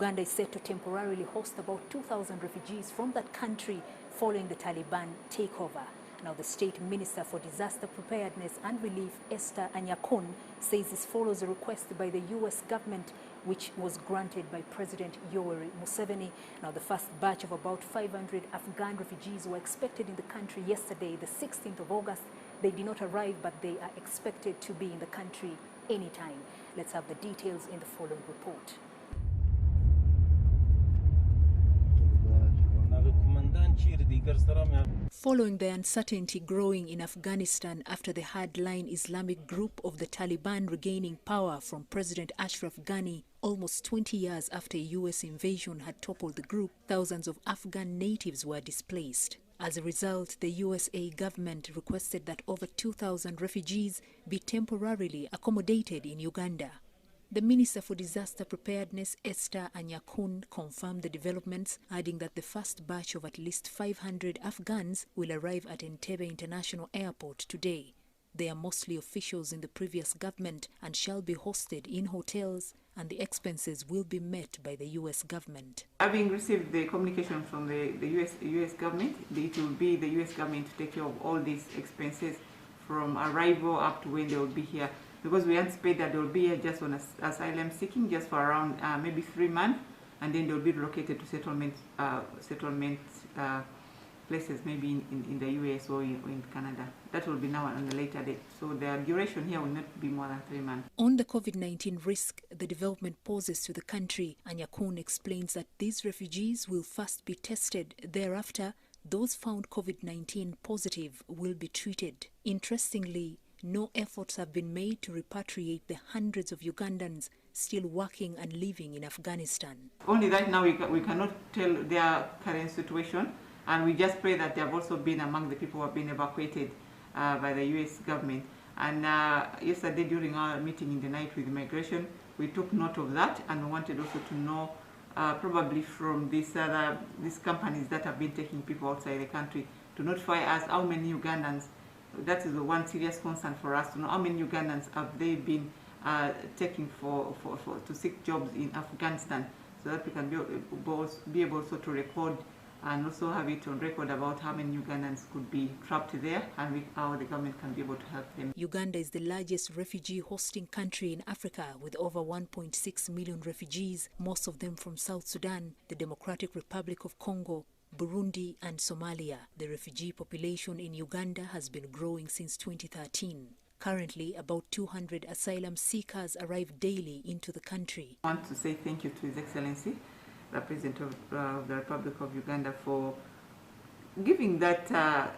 Uganda is set to temporarily host about 2,000 refugees from that country following the Taliban takeover. Now, the State Minister for Disaster Preparedness and Relief, Esther Anyakun, says this follows a request by the U.S. government, which was granted by President Yoweri Museveni. Now, the first batch of about 500 Afghan refugees were expected in the country yesterday, the 16th of August. They did not arrive, but they are expected to be in the country anytime. Let's have the details in the following report. Following the uncertainty growing in Afghanistan after the hardline Islamic group of the Taliban regaining power from President Ashraf Ghani, almost 20 years after a U.S. invasion had toppled the group, thousands of Afghan natives were displaced. As a result, the USA government requested that over 2,000 refugees be temporarily accommodated in Uganda. The Minister for Disaster Preparedness, Esther Anyakun, confirmed the developments, adding that the first batch of at least 500 Afghans will arrive at Entebbe International Airport today. They are mostly officials in the previous government and shall be hosted in hotels, and the expenses will be met by the U.S. government. Having received the communication from the US government, it will be the US government to take care of all these expenses from arrival up to when they will be here. Because we anticipate that they will be here just on asylum seeking, just for around maybe 3 months, and then they will be relocated to settlement places, maybe in the US or in Canada. That will be now on a later date. So their duration here will not be more than 3 months. On the COVID-19 risk the development poses to the country, Anyakun explains that these refugees will first be tested. Thereafter, those found COVID-19 positive will be treated. Interestingly, no efforts have been made to repatriate the hundreds of Ugandans still working and living in Afghanistan. Only right now we cannot tell their current situation, and we just pray that they have also been among the people who have been evacuated by the US government. And yesterday during our meeting in the night with immigration, we took note of that, and we wanted also to know probably from these companies that have been taking people outside the country to notify us how many Ugandans. That is the one serious concern for us, to know how many Ugandans have they been taking to seek jobs in Afghanistan, so that we can be able also to record and also have it on record about how many Ugandans could be trapped there, and how the government can be able to help them. Uganda is the largest refugee hosting country in Africa, with over 1.6 million refugees, most of them from South Sudan, the Democratic Republic of Congo, Burundi and Somalia. The refugee population in Uganda has been growing since 2013. Currently, about 200 asylum seekers arrive daily into the country. I want to say thank you to His Excellency, the President of the Republic of Uganda, for giving that,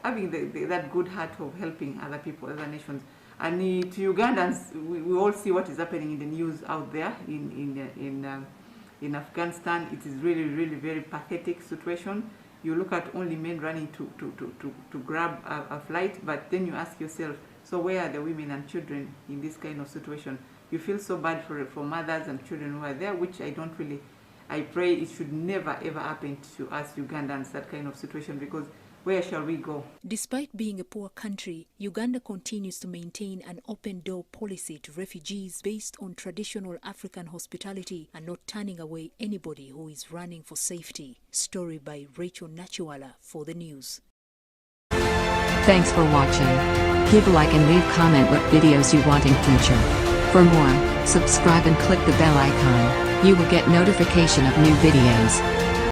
having that good heart of helping other people, other nations. And to Ugandans, we all see what is happening in the news out there in Afghanistan. It is really, really very pathetic situation. You look at only men running to grab a flight, but then you ask yourself, so where are the women and children in this kind of situation? You feel so bad for mothers and children who are there, which I pray it should never ever happen to us Ugandans, that kind of situation, because where shall we go? Despite being a poor country, Uganda continues to maintain an open-door policy to refugees based on traditional African hospitality and not turning away anybody who is running for safety. Story by Rachel Nachuala for the news. Thanks for watching. Give a like and leave comment what videos you want in future. For more, subscribe and click the bell icon. You will get notification of new videos.